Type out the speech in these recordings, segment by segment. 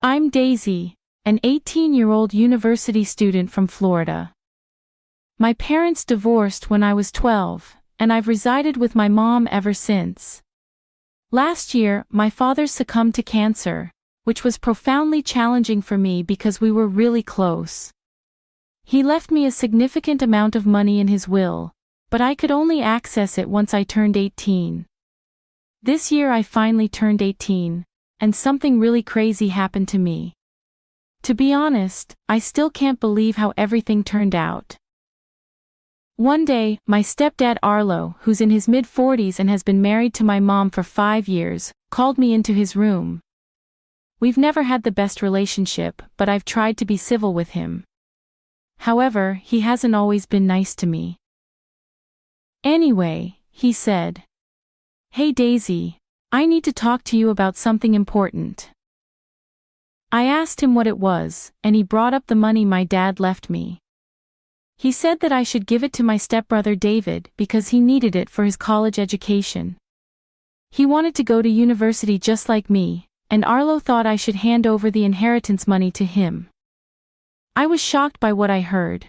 I'm Daisy, an 18-year-old university student from Florida. My parents divorced when I was 12, and I've resided with my mom ever since. Last year, my father succumbed to cancer, which was profoundly challenging for me because we were really close. He left me a significant amount of money in his will, but I could only access it once I turned 18. This year I finally turned 18, and something really crazy happened to me. To be honest, I still can't believe how everything turned out. One day, my stepdad Arlo, who's in his mid-40s and has been married to my mom for 5 years, called me into his room. We've never had the best relationship, but I've tried to be civil with him. However, he hasn't always been nice to me. Anyway, he said, "Hey Daisy, I need to talk to you about something important." I asked him what it was, and he brought up the money my dad left me. He said that I should give it to my stepbrother David because he needed it for his college education. He wanted to go to university just like me, and Arlo thought I should hand over the inheritance money to him. I was shocked by what I heard.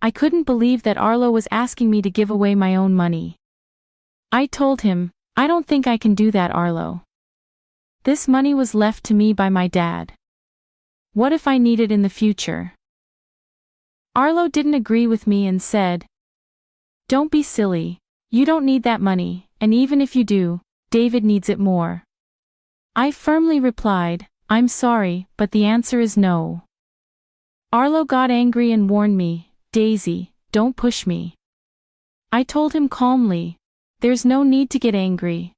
I couldn't believe that Arlo was asking me to give away my own money. I told him, "I don't think I can do that, Arlo. This money was left to me by my dad. What if I need it in the future?" Arlo didn't agree with me and said, "Don't be silly, you don't need that money, and even if you do, David needs it more." I firmly replied, "I'm sorry, but the answer is no." Arlo got angry and warned me, "Daisy, don't push me." I told him calmly, "There's no need to get angry.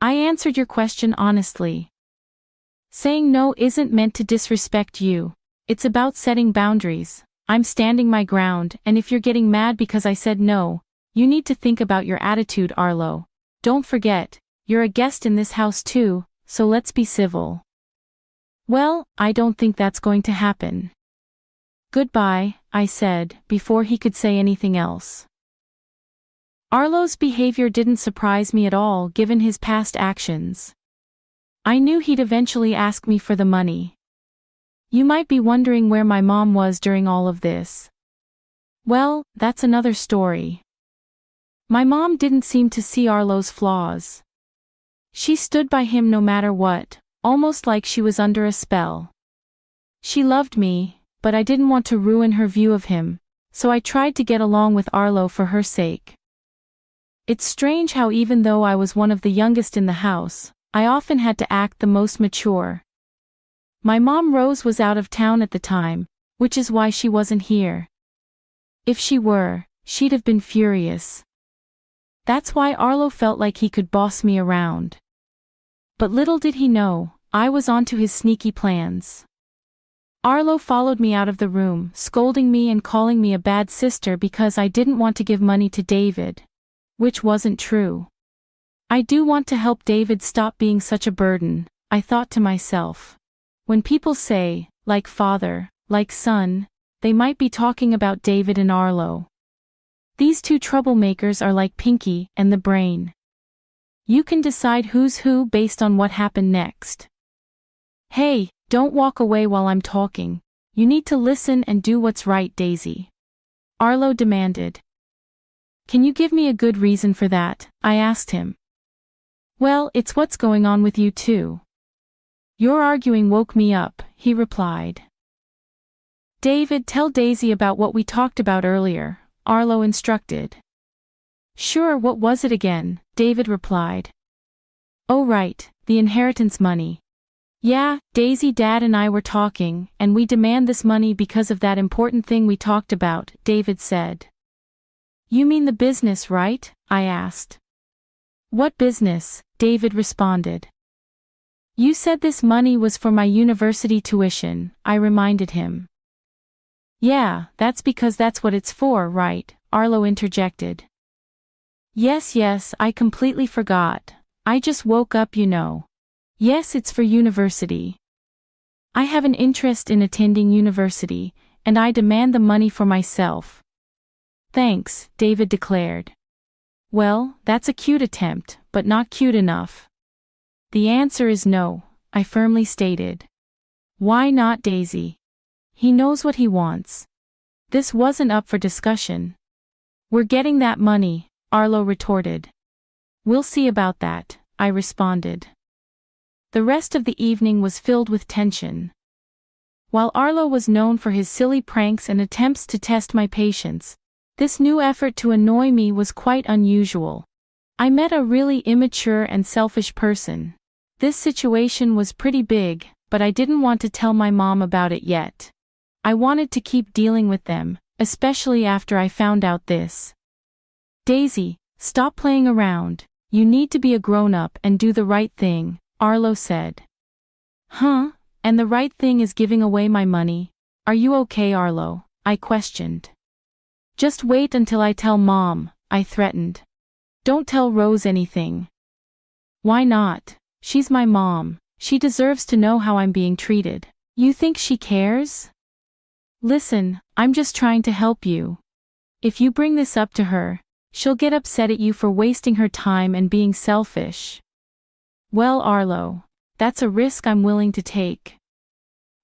I answered your question honestly. Saying no isn't meant to disrespect you, it's about setting boundaries. I'm standing my ground, and if you're getting mad because I said no, you need to think about your attitude, Arlo. Don't forget, you're a guest in this house too, so let's be civil." "Well, I don't think that's going to happen." "Goodbye," I said, before he could say anything else. Arlo's behavior didn't surprise me at all given his past actions. I knew he'd eventually ask me for the money. You might be wondering where my mom was during all of this. Well, that's another story. My mom didn't seem to see Arlo's flaws. She stood by him no matter what, almost like she was under a spell. She loved me, but I didn't want to ruin her view of him, so I tried to get along with Arlo for her sake. It's strange how even though I was one of the youngest in the house, I often had to act the most mature. My mom Rose was out of town at the time, which is why she wasn't here. If she were, she'd have been furious. That's why Arlo felt like he could boss me around. But little did he know, I was onto his sneaky plans. Arlo followed me out of the room, scolding me and calling me a bad sister because I didn't want to give money to David. Which wasn't true. I do want to help David stop being such a burden, I thought to myself. When people say, like father, like son, they might be talking about David and Arlo. These two troublemakers are like Pinky and the Brain. You can decide who's who based on what happened next. "Hey, don't walk away while I'm talking. You need to listen and do what's right, Daisy," Arlo demanded. "Can you give me a good reason for that?" I asked him. "Well, it's what's going on with you too. Your arguing woke me up," he replied. "David, tell Daisy about what we talked about earlier," Arlo instructed. "Sure, what was it again?" David replied. "Oh right, the inheritance money. Yeah, Daisy, Dad and I were talking, and we demand this money because of that important thing we talked about," David said. "You mean the business, right?" I asked. "What business?" David responded. "You said this money was for my university tuition," I reminded him. "Yeah, that's because that's what it's for, right?" Arlo interjected. Yes, I completely forgot. I just woke up, you know. Yes, it's for university. I have an interest in attending university, and I demand the money for myself." "Thanks," David declared. "Well, that's a cute attempt, but not cute enough." "The answer is no," I firmly stated. Why not, Daisy? He knows what he wants. This wasn't up for discussion. We're getting that money, Arlo retorted. We'll see about that, I responded. The rest of the evening was filled with tension. While Arlo was known for his silly pranks and attempts to test my patience, this new effort to annoy me was quite unusual. I met a really immature and selfish person. This situation was pretty big, but I didn't want to tell my mom about it yet. I wanted to keep dealing with them, especially after I found out this. Daisy, stop playing around. You need to be a grown-up and do the right thing, Arlo said. Huh? And the right thing is giving away my money? Are you okay, Arlo? I questioned. Just wait until I tell Mom, I threatened. Don't tell Rose anything. Why not? She's my mom. She deserves to know how I'm being treated. You think she cares? Listen, I'm just trying to help you. If you bring this up to her, she'll get upset at you for wasting her time and being selfish. Well, Arlo, that's a risk I'm willing to take.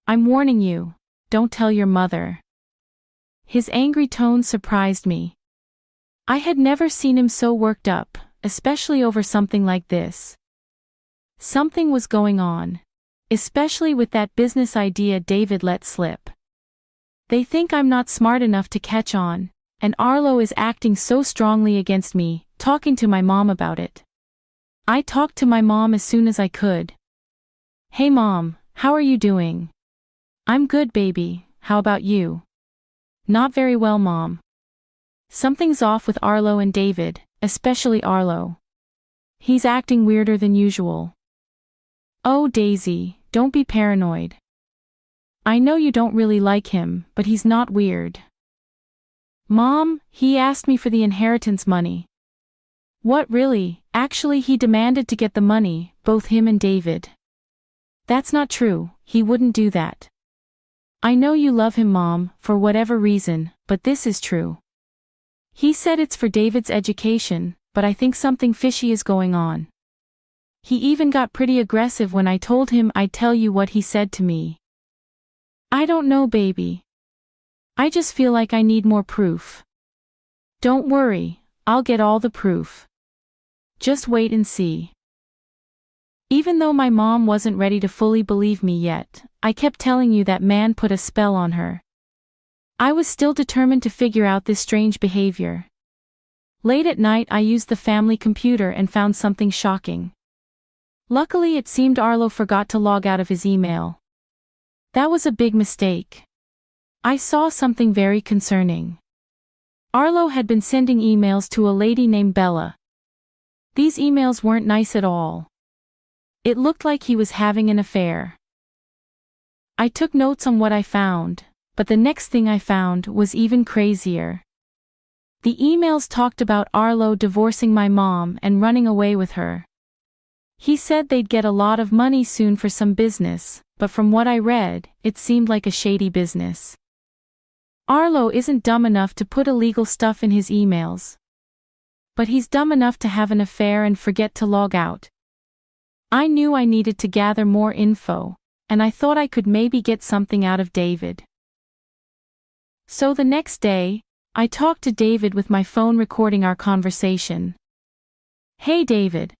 I'm warning you, don't tell your mother. His angry tone surprised me. I had never seen him so worked up, especially over something like this. Something was going on, especially with that business idea David let slip. They think I'm not smart enough to catch on, and Arlo is acting so strongly against me, talking to my mom about it. I talked to my mom as soon as I could. Hey Mom, how are you doing? I'm good, baby, how about you? Not very well, Mom. Something's off with Arlo and David, especially Arlo. He's acting weirder than usual. Oh, Daisy, don't be paranoid. I know you don't really like him, but he's not weird. Mom, he asked me for the inheritance money. What, really? Actually, he demanded to get the money, both him and David. That's not true, he wouldn't do that. I know you love him, Mom, for whatever reason, but this is true. He said it's for David's education, but I think something fishy is going on. He even got pretty aggressive when I told him I'd tell you what he said to me. I don't know, baby. I just feel like I need more proof. Don't worry, I'll get all the proof. Just wait and see. Even though my mom wasn't ready to fully believe me yet, I kept telling you that man put a spell on her. I was still determined to figure out this strange behavior. Late at night I used the family computer and found something shocking. Luckily it seemed Arlo forgot to log out of his email. That was a big mistake. I saw something very concerning. Arlo had been sending emails to a lady named Bella. These emails weren't nice at all. It looked like he was having an affair. I took notes on what I found, but the next thing I found was even crazier. The emails talked about Arlo divorcing my mom and running away with her. He said they'd get a lot of money soon for some business, but from what I read, it seemed like a shady business. Arlo isn't dumb enough to put illegal stuff in his emails. But he's dumb enough to have an affair and forget to log out. I knew I needed to gather more info, and I thought I could maybe get something out of David. So the next day, I talked to David with my phone recording our conversation. Hey David.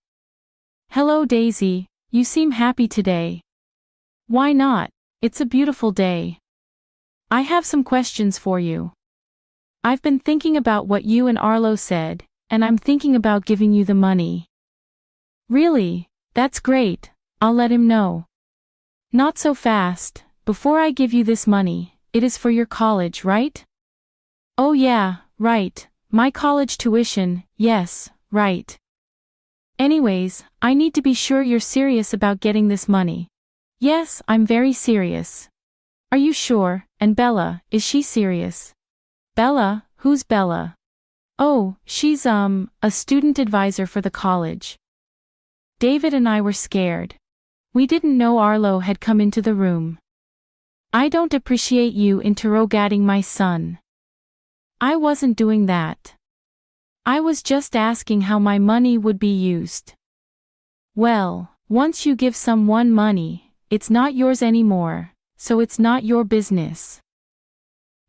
Hello Daisy, you seem happy today. Why not? It's a beautiful day. I have some questions for you. I've been thinking about what you and Arlo said, and I'm thinking about giving you the money. Really? That's great, I'll let him know. Not so fast, before I give you this money, it is for your college, right? Oh yeah, right, my college tuition, yes, right. Anyways, I need to be sure you're serious about getting this money. Yes, I'm very serious. Are you sure? And Bella, is she serious? Bella? Who's Bella? Oh, she's a student advisor for the college. David and I were scared. We didn't know Arlo had come into the room. I don't appreciate you interrogating my son. I wasn't doing that. I was just asking how my money would be used. Well, once you give someone money, it's not yours anymore, so it's not your business.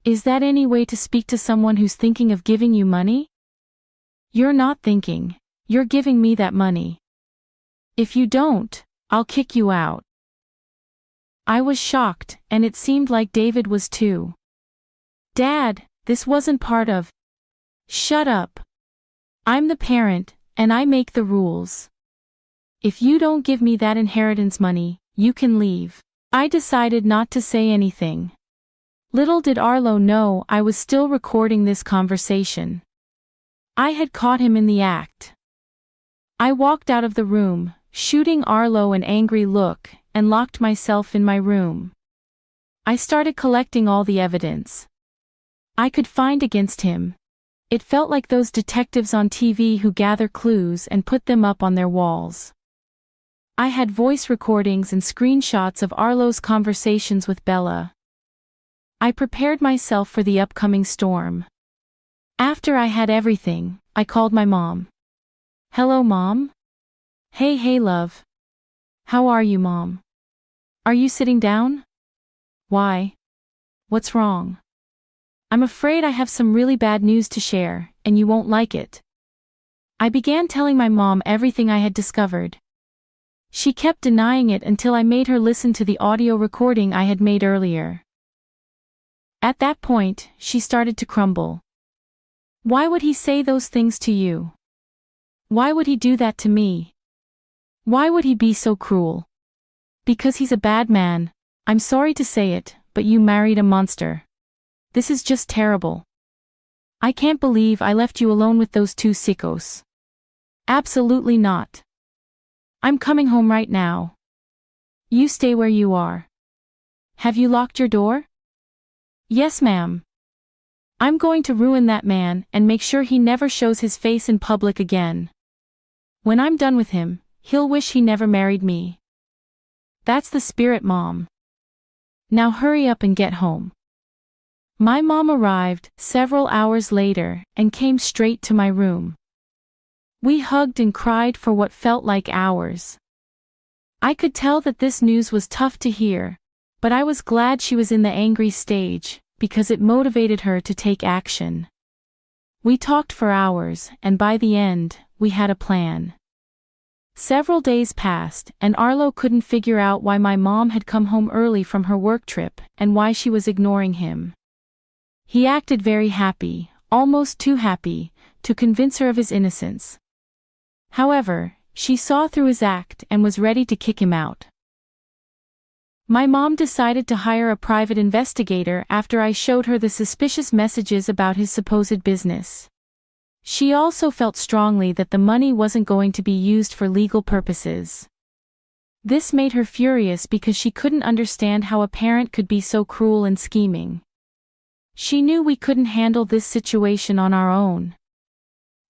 Is that any way to speak to someone who's thinking of giving you money? You're not thinking, you're giving me that money. If you don't, I'll kick you out. I was shocked, and it seemed like David was too. Dad, this wasn't part of. Shut up. I'm the parent, and I make the rules. If you don't give me that inheritance money, you can leave. I decided not to say anything. Little did Arlo know I was still recording this conversation. I had caught him in the act. I walked out of the room, shooting Arlo an angry look, and locked myself in my room. I started collecting all the evidence I could find against him. It felt like those detectives on TV who gather clues and put them up on their walls. I had voice recordings and screenshots of Arlo's conversations with Bella. I prepared myself for the upcoming storm. After I had everything, I called my mom. Hello, Mom? Hey love. How are you, Mom? Are you sitting down? Why? What's wrong? I'm afraid I have some really bad news to share, and you won't like it. I began telling my mom everything I had discovered. She kept denying it until I made her listen to the audio recording I had made earlier. At that point, she started to crumble. Why would he say those things to you? Why would he do that to me? Why would he be so cruel? Because he's a bad man. I'm sorry to say it, but you married a monster. This is just terrible. I can't believe I left you alone with those two sickos. Absolutely not. I'm coming home right now. You stay where you are. Have you locked your door? Yes, ma'am. I'm going to ruin that man and make sure he never shows his face in public again. When I'm done with him, he'll wish he never married me. That's the spirit, Mom. Now hurry up and get home. My mom arrived several hours later and came straight to my room. We hugged and cried for what felt like hours. I could tell that this news was tough to hear, but I was glad she was in the angry stage, because it motivated her to take action. We talked for hours, and by the end, we had a plan. Several days passed, and Arlo couldn't figure out why my mom had come home early from her work trip, and why she was ignoring him. He acted very happy, almost too happy, to convince her of his innocence. However, she saw through his act and was ready to kick him out. My mom decided to hire a private investigator after I showed her the suspicious messages about his supposed business. She also felt strongly that the money wasn't going to be used for legal purposes. This made her furious because she couldn't understand how a parent could be so cruel and scheming. She knew we couldn't handle this situation on our own.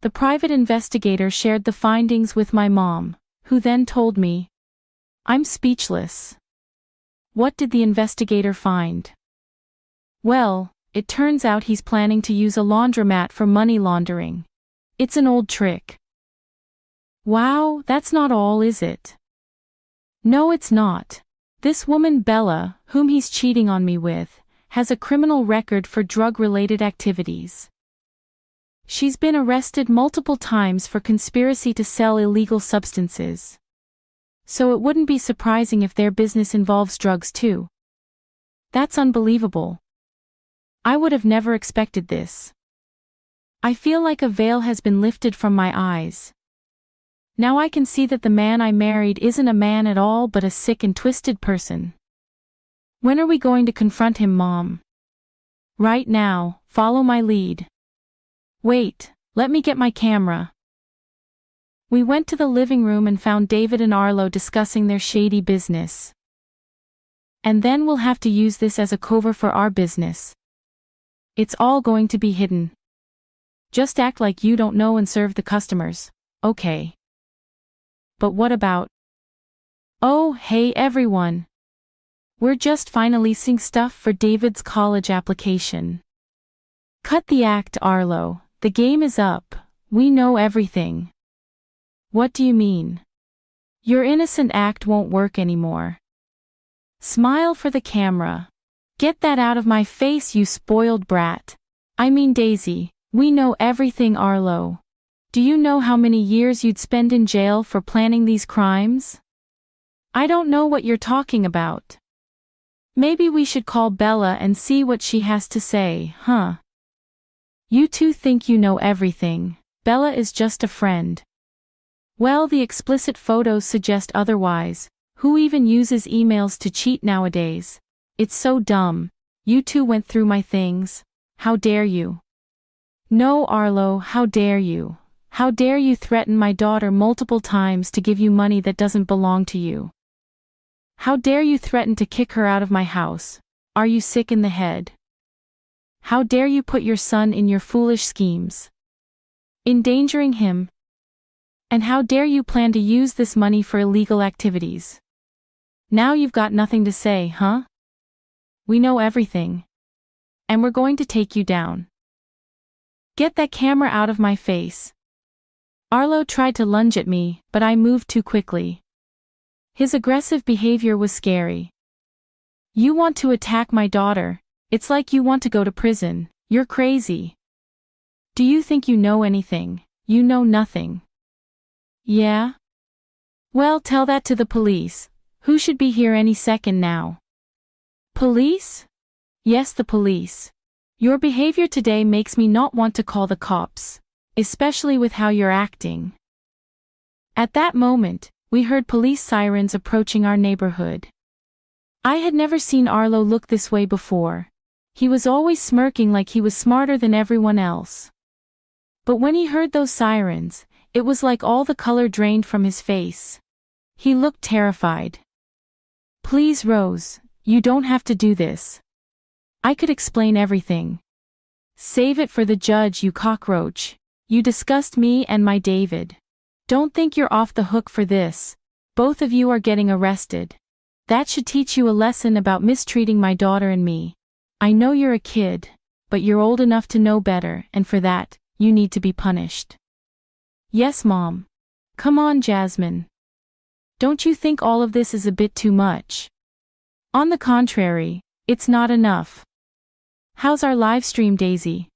The private investigator shared the findings with my mom, who then told me. I'm speechless. What did the investigator find? Well, it turns out he's planning to use a laundromat for money laundering. It's an old trick. Wow, that's not all, is it? No, it's not. This woman Bella, whom he's cheating on me with, has a criminal record for drug-related activities. She's been arrested multiple times for conspiracy to sell illegal substances. So it wouldn't be surprising if their business involves drugs too. That's unbelievable. I would have never expected this. I feel like a veil has been lifted from my eyes. Now I can see that the man I married isn't a man at all but a sick and twisted person. When are we going to confront him, Mom? Right now, follow my lead. Wait, let me get my camera. We went to the living room and found David and Arlo discussing their shady business. And then we'll have to use this as a cover for our business. It's all going to be hidden. Just act like you don't know and serve the customers, okay? But what about? Oh, hey everyone. We're just finalizing stuff for David's college application. Cut the act, Arlo. The game is up. We know everything. What do you mean? Your innocent act won't work anymore. Smile for the camera. Get that out of my face, you spoiled brat. I mean Daisy, we know everything, Arlo. Do you know how many years you'd spend in jail for planning these crimes? I don't know what you're talking about. Maybe we should call Bella and see what she has to say, huh? You two think you know everything. Bella is just a friend. Well, the explicit photos suggest otherwise. Who even uses emails to cheat nowadays? It's so dumb. You two went through my things. How dare you? No, Arlo, how dare you? How dare you threaten my daughter multiple times to give you money that doesn't belong to you? How dare you threaten to kick her out of my house? Are you sick in the head? How dare you put your son in your foolish schemes? Endangering him? And how dare you plan to use this money for illegal activities? Now you've got nothing to say, huh? We know everything. And we're going to take you down. Get that camera out of my face. Arlo tried to lunge at me, but I moved too quickly. His aggressive behavior was scary. You want to attack my daughter? It's like you want to go to prison. You're crazy. Do you think you know anything? You know nothing. Yeah? Well, tell that to the police, who should be here any second now. Police? Yes, the police. Your behavior today makes me not want to call the cops, especially with how you're acting. At that moment, we heard police sirens approaching our neighborhood. I had never seen Arlo look this way before. He was always smirking like he was smarter than everyone else. But when he heard those sirens, it was like all the color drained from his face. He looked terrified. Please, Rose, you don't have to do this. I could explain everything. Save it for the judge, you cockroach. You disgust me and my David. Don't think you're off the hook for this. Both of you are getting arrested. That should teach you a lesson about mistreating my daughter and me. I know you're a kid, but you're old enough to know better, and for that, you need to be punished. Yes, Mom. Come on, Jasmine. Don't you think all of this is a bit too much? On the contrary, it's not enough. How's our live stream, Daisy?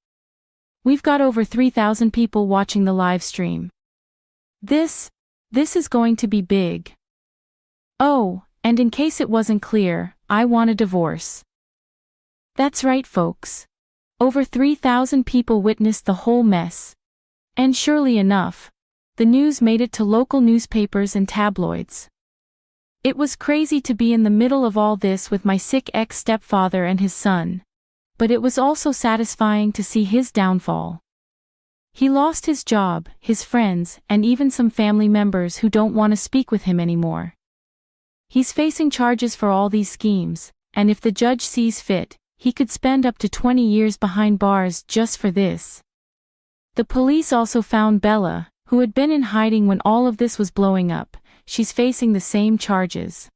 We've got over 3,000 people watching the live stream. This is going to be big. Oh, and in case it wasn't clear, I want a divorce. That's right, folks. Over 3,000 people witnessed the whole mess. And surely enough, the news made it to local newspapers and tabloids. It was crazy to be in the middle of all this with my sick ex-stepfather and his son. But it was also satisfying to see his downfall. He lost his job, his friends, and even some family members who don't want to speak with him anymore. He's facing charges for all these schemes, and if the judge sees fit, he could spend up to 20 years behind bars just for this. The police also found Bella, who had been in hiding when all of this was blowing up. She's facing the same charges.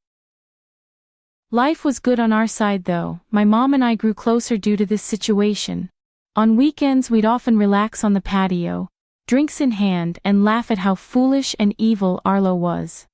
Life was good on our side though. My mom and I grew closer due to this situation. On weekends we'd often relax on the patio, drinks in hand, and laugh at how foolish and evil Arlo was.